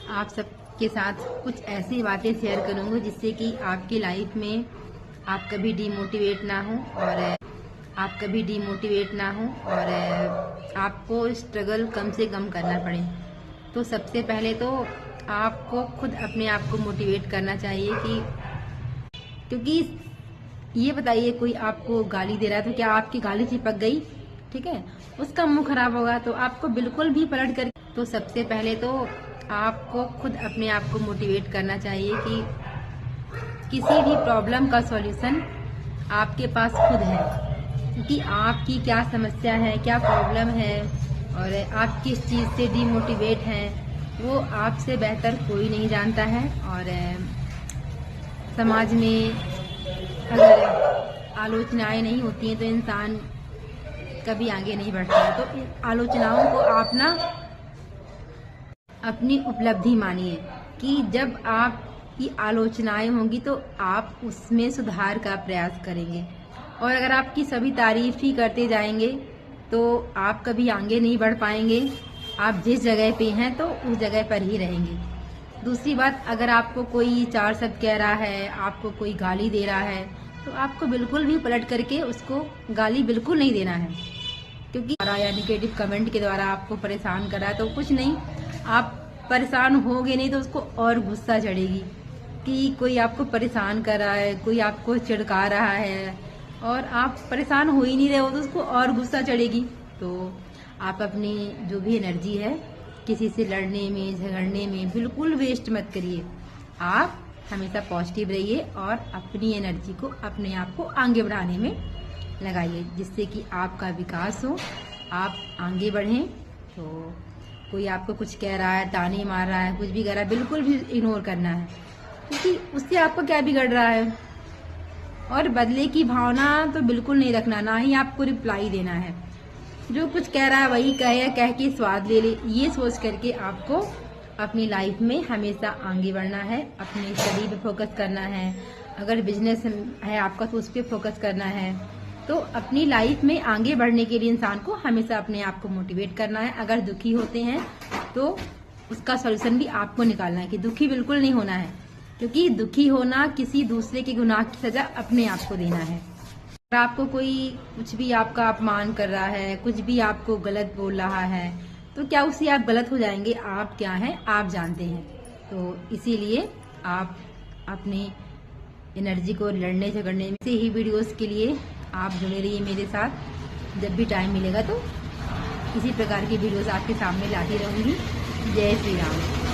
आप सबके साथ कुछ ऐसी बातें शेयर करूँगी जिससे कि आपकी लाइफ में आप कभी डिमोटिवेट ना हो और आपको स्ट्रगल कम से कम करना पड़े। तो सबसे पहले तो आपको खुद अपने आप को मोटिवेट करना चाहिए क्योंकि ये बताइए, कोई आपको गाली दे रहा है तो क्या आपकी गाली चिपक गई? ठीक है, उसका मुंह खराब होगा तो आपको बिल्कुल भी पलट कर। तो सबसे पहले तो आपको खुद अपने आप को मोटिवेट करना चाहिए कि किसी भी प्रॉब्लम का सॉल्यूशन आपके पास खुद है, क्योंकि आपकी क्या समस्या है, क्या प्रॉब्लम है और आप किस चीज़ से डिमोटिवेट हैं, वो आपसे बेहतर कोई नहीं जानता है। और समाज में अगर आलोचनाएं नहीं होती हैं तो इंसान कभी आगे नहीं बढ़ता है। तो इन आलोचनाओं को आप ना अपनी उपलब्धि मानिए कि जब आपकी आलोचनाएं होंगी तो आप उसमें सुधार का प्रयास करेंगे, और अगर आपकी सभी तारीफ ही करते जाएंगे तो आप कभी आगे नहीं बढ़ पाएंगे। आप जिस जगह पे हैं तो उस जगह पर ही रहेंगे। दूसरी बात, अगर आपको कोई चार शब्द कह रहा है, आपको कोई गाली दे रहा है, तो आपको बिल्कुल भी पलट करके उसको गाली बिल्कुल नहीं देना है, क्योंकि या निगेटिव कमेंट के द्वारा आपको परेशान कर रहा है तो कुछ नहीं, आप परेशान होगे नहीं तो उसको और गुस्सा चढ़ेगी कि कोई आपको परेशान कर रहा है, कोई आपको चिढ़का रहा है और आप परेशान हो ही नहीं रहे हो तो उसको और गुस्सा चढ़ेगी। तो आप अपनी जो भी एनर्जी है किसी से लड़ने में, झगड़ने में बिल्कुल वेस्ट मत करिए। आप हमेशा पॉजिटिव रहिए और अपनी एनर्जी को, अपने आप को आगे बढ़ाने में लगाइए, जिससे कि आपका विकास हो, आप आगे बढ़ें। तो कोई आपको कुछ कह रहा है, ताने मार रहा है, कुछ भी कर रहा है, बिल्कुल भी इग्नोर करना है, क्योंकि उससे आपको क्या बिगड़ रहा है। और बदले की भावना तो बिल्कुल नहीं रखना, ना ही आपको रिप्लाई देना है। जो कुछ कह रहा है वही कह के स्वाद ले ले, ये सोच करके आपको अपनी लाइफ में हमेशा आगे बढ़ना है। अपने स्टडी पे फोकस करना है, अगर बिजनेस है आपका तो उस पर फोकस करना है। तो अपनी लाइफ में आगे बढ़ने के लिए इंसान को हमेशा अपने आप को मोटिवेट करना है। अगर दुखी होते हैं तो उसका सॉल्यूशन भी आपको निकालना है कि दुखी बिल्कुल नहीं होना है, क्योंकि दुखी होना किसी दूसरे के गुनाह की सजा अपने आप को देना है। अगर आपको कोई कुछ भी आपका अपमान कर रहा है, कुछ भी आपको गलत बोल रहा है, तो क्या उससे आप गलत हो जाएंगे? आप क्या हैं आप जानते हैं। तो इसीलिए आप अपनी एनर्जी को लड़ने झगड़ने से ही वीडियोस के लिए आप जुड़े रहिए मेरे साथ। जब भी टाइम मिलेगा तो इसी प्रकार की वीडियोस आपके सामने लाती रहूंगी। जय श्री राम।